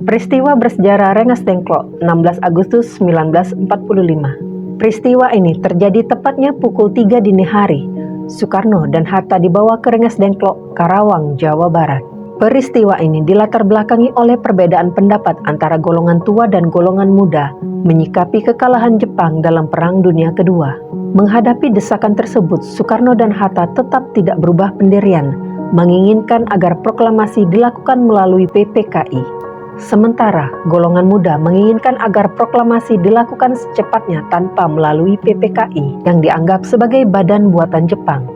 Peristiwa bersejarah Rengas Dengklok, 16 Agustus 1945. Peristiwa ini terjadi tepatnya pukul 3 dini hari. Soekarno dan Hatta dibawa ke Rengas Dengklok, Karawang, Jawa Barat. Peristiwa ini dilatar belakangi oleh perbedaan pendapat antara golongan tua dan golongan muda menyikapi kekalahan Jepang dalam Perang Dunia Kedua. Menghadapi desakan tersebut, Soekarno dan Hatta tetap tidak berubah pendirian, menginginkan agar proklamasi dilakukan melalui PPKI. Sementara golongan muda menginginkan agar proklamasi dilakukan secepatnya tanpa melalui PPKI yang dianggap sebagai badan buatan Jepang.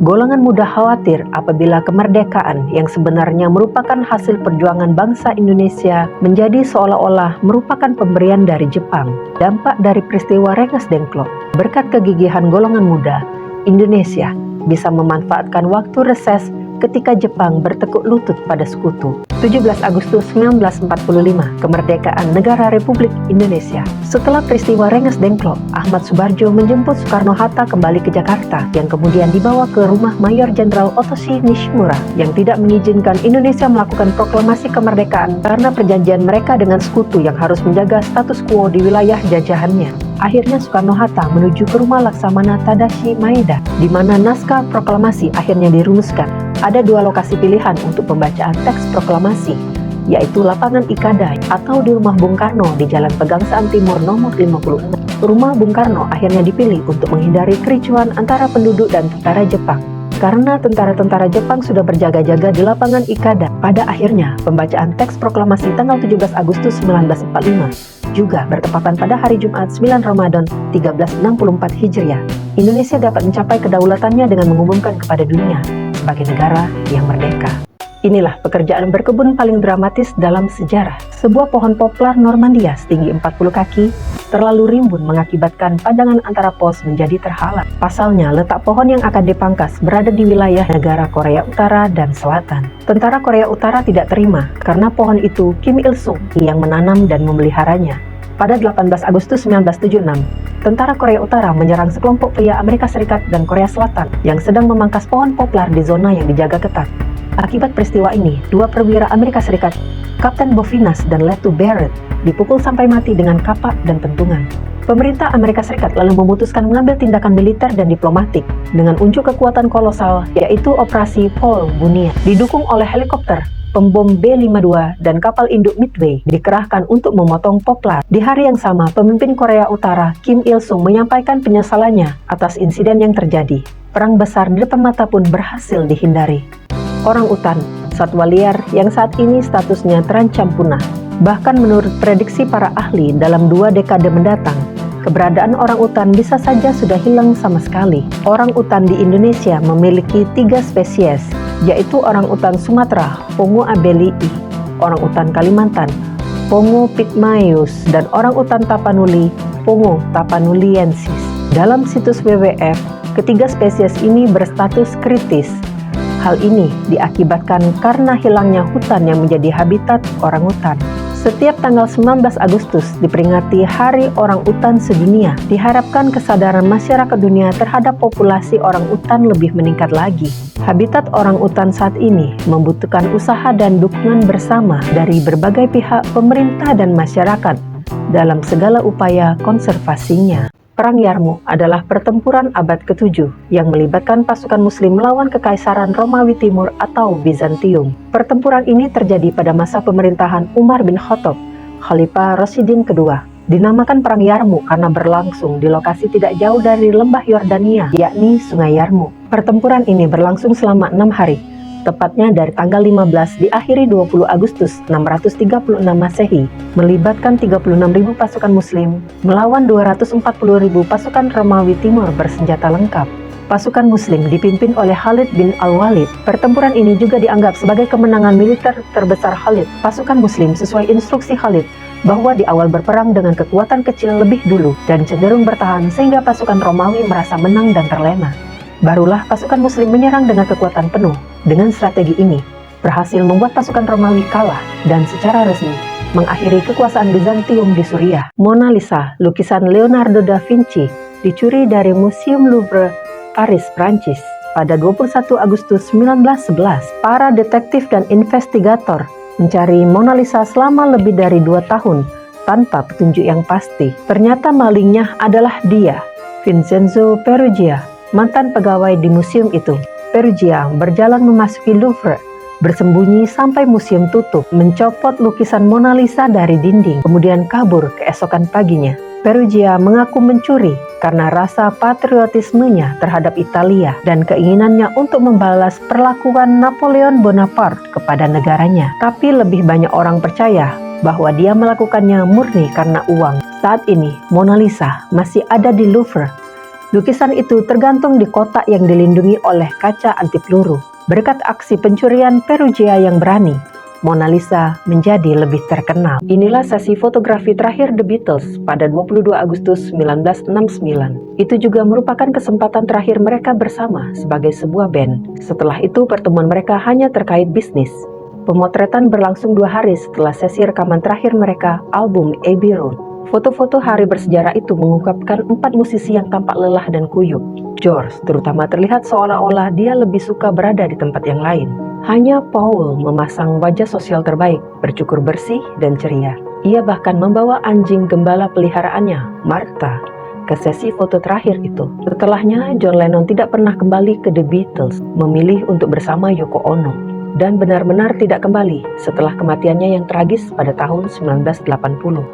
Golongan muda khawatir apabila kemerdekaan yang sebenarnya merupakan hasil perjuangan bangsa Indonesia menjadi seolah-olah merupakan pemberian dari Jepang. Dampak dari peristiwa Rengas Dengklok, berkat kegigihan golongan muda, Indonesia bisa memanfaatkan waktu reses ketika Jepang bertekuk lutut pada sekutu. 17 Agustus 1945, kemerdekaan negara Republik Indonesia. Setelah peristiwa Rengas Dengklok, Ahmad Subarjo menjemput Soekarno-Hatta kembali ke Jakarta, yang kemudian dibawa ke rumah Mayor Jenderal Otoshi Nishimura, yang tidak mengizinkan Indonesia melakukan proklamasi kemerdekaan karena perjanjian mereka dengan sekutu yang harus menjaga status quo di wilayah jajahannya. Akhirnya Soekarno-Hatta menuju ke rumah Laksamana Tadashi Maeda, di mana naskah proklamasi akhirnya dirumuskan. Ada dua lokasi pilihan untuk pembacaan teks proklamasi, yaitu lapangan Ikada atau di rumah Bung Karno di Jalan Pegangsaan Timur nomor 56. Rumah Bung Karno akhirnya dipilih untuk menghindari kericuhan antara penduduk dan tentara Jepang. Karena tentara-tentara Jepang sudah berjaga-jaga di lapangan Ikada, pada akhirnya pembacaan teks proklamasi tanggal 17 Agustus 1945 juga bertepatan pada hari Jumat 9 Ramadan 1364 Hijriah. Indonesia dapat mencapai kedaulatannya dengan mengumumkan kepada dunia sebagai negara yang merdeka. Inilah pekerjaan berkebun paling dramatis dalam sejarah. Sebuah pohon poplar Normandia setinggi 40 kaki terlalu rimbun mengakibatkan pandangan antara pos menjadi terhalang. Pasalnya, letak pohon yang akan dipangkas berada di wilayah negara Korea Utara dan Selatan. Tentara Korea Utara tidak terima karena pohon itu Kim Il-sung yang menanam dan memeliharanya. Pada 18 Agustus 1976, tentara Korea Utara menyerang sekelompok pria Amerika Serikat dan Korea Selatan yang sedang memangkas pohon poplar di zona yang dijaga ketat. Akibat peristiwa ini, dua perwira Amerika Serikat, Kapten Bofinas dan Letu Barrett, dipukul sampai mati dengan kapak dan pentungan. Pemerintah Amerika Serikat lalu memutuskan mengambil tindakan militer dan diplomatik dengan unjuk kekuatan kolosal, yaitu Operasi Paul Bunyan. Didukung oleh helikopter, pembom B-52 dan kapal induk Midway dikerahkan untuk memotong poplar. Di hari yang sama, pemimpin Korea Utara Kim Il-sung menyampaikan penyesalannya atas insiden yang terjadi. Perang besar di depan mata pun berhasil dihindari. Orang utan, satwa liar yang saat ini statusnya terancam punah. Bahkan menurut prediksi para ahli, dalam 2 dekade mendatang, keberadaan orang utan bisa saja sudah hilang sama sekali. Orang utan di Indonesia memiliki 3 spesies, yaitu orang utan Sumatera, Pongo abelii, orang utan Kalimantan, Pongo pygmaeus, dan orang utan Tapanuli, Pongo tapanuliensis. Dalam situs WWF, ketiga spesies ini berstatus kritis. Hal ini diakibatkan karena hilangnya hutan yang menjadi habitat orang utan. Setiap tanggal 19 Agustus diperingati Hari Orang Utan Sedunia. Diharapkan kesadaran masyarakat dunia terhadap populasi orang utan lebih meningkat lagi. Habitat orang utan saat ini membutuhkan usaha dan dukungan bersama dari berbagai pihak, pemerintah dan masyarakat dalam segala upaya konservasinya. Perang Yarmouk adalah pertempuran abad ke-7 yang melibatkan pasukan muslim melawan Kekaisaran Romawi Timur atau Bizantium. Pertempuran ini terjadi pada masa pemerintahan Umar bin Khattab, Khalifah Rasyidin kedua. Dinamakan Perang Yarmouk karena berlangsung di lokasi tidak jauh dari lembah Yordania, yakni Sungai Yarmouk. Pertempuran ini berlangsung selama 6 hari, tepatnya dari tanggal 15 diakhiri 20 Agustus 636 Masehi, melibatkan 36.000 pasukan muslim melawan 240.000 pasukan Romawi Timur bersenjata lengkap. Pasukan muslim dipimpin oleh Khalid bin Al-Walid. Pertempuran ini juga dianggap sebagai kemenangan militer terbesar Khalid. Pasukan muslim sesuai instruksi Khalid bahwa di awal berperang dengan kekuatan kecil lebih dulu dan cenderung bertahan sehingga pasukan Romawi merasa menang dan terlena. Barulah pasukan muslim menyerang dengan kekuatan penuh. Dengan strategi ini, berhasil membuat pasukan Romawi kalah dan secara resmi mengakhiri kekuasaan Bizantium di Suriah. Mona Lisa, lukisan Leonardo da Vinci, dicuri dari Museum Louvre, Paris, Prancis. Pada 21 Agustus 1911, para detektif dan investigator mencari Mona Lisa selama lebih dari 2 tahun tanpa petunjuk yang pasti. Ternyata malingnya adalah dia, Vincenzo Peruggia, mantan pegawai di museum itu. Peruggia berjalan memasuki Louvre, bersembunyi sampai museum tutup, mencopot lukisan Mona Lisa dari dinding, kemudian kabur keesokan paginya. Peruggia mengaku mencuri karena rasa patriotismenya terhadap Italia dan keinginannya untuk membalas perlakuan Napoleon Bonaparte kepada negaranya. Tapi lebih banyak orang percaya bahwa dia melakukannya murni karena uang. Saat ini, Mona Lisa masih ada di Louvre. Lukisan itu tergantung di kotak yang dilindungi oleh kaca anti peluru. Berkat aksi pencurian Peruggia yang berani, Mona Lisa menjadi lebih terkenal. Inilah sesi fotografi terakhir The Beatles pada 22 Agustus 1969. Itu juga merupakan kesempatan terakhir mereka bersama sebagai sebuah band. Setelah itu pertemuan mereka hanya terkait bisnis. Pemotretan berlangsung 2 hari setelah sesi rekaman terakhir mereka, album Abbey Road. Foto-foto hari bersejarah itu mengungkapkan 4 musisi yang tampak lelah dan kuyup. George terutama terlihat seolah-olah dia lebih suka berada di tempat yang lain. Hanya Paul memasang wajah sosial terbaik, bercukur bersih dan ceria. Ia bahkan membawa anjing gembala peliharaannya, Martha, ke sesi foto terakhir itu. Setelahnya, John Lennon tidak pernah kembali ke The Beatles, memilih untuk bersama Yoko Ono, dan benar-benar tidak kembali setelah kematiannya yang tragis pada tahun 1980.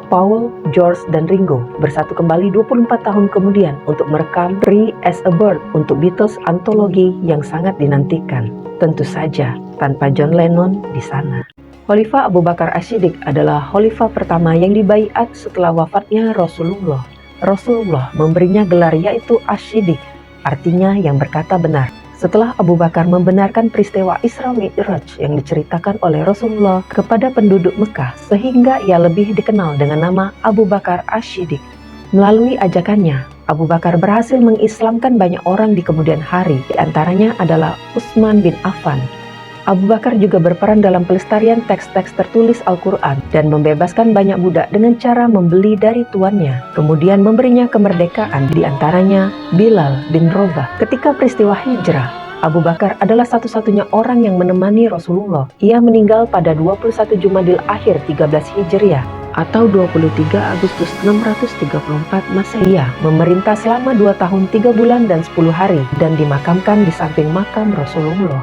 Paul, George, dan Ringo bersatu kembali 24 tahun kemudian untuk merekam Free as a Bird untuk Beatles antologi yang sangat dinantikan. Tentu saja tanpa John Lennon di sana. Khalifah Abu Bakar Ash-Shiddiq adalah khalifah pertama yang dibaiat setelah wafatnya Rasulullah. Rasulullah memberinya gelar yaitu Ash-Shiddiq, artinya yang berkata benar. Setelah Abu Bakar membenarkan peristiwa Isra Mi'raj yang diceritakan oleh Rasulullah kepada penduduk Mekah, sehingga ia lebih dikenal dengan nama Abu Bakar Ash-Shiddiq. Melalui ajakannya, Abu Bakar berhasil mengislamkan banyak orang di kemudian hari, di antaranya adalah Utsman bin Affan. Abu Bakar juga berperan dalam pelestarian teks-teks tertulis Al-Quran dan membebaskan banyak budak dengan cara membeli dari tuannya, kemudian memberinya kemerdekaan, di antaranya Bilal bin Rabah. Ketika peristiwa hijrah, Abu Bakar adalah satu-satunya orang yang menemani Rasulullah. Ia meninggal pada 21 Jumadil Akhir 13 Hijriah atau 23 Agustus 634 Masehi. Ia memerintah selama 2 tahun 3 bulan dan 10 hari dan dimakamkan di samping makam Rasulullah.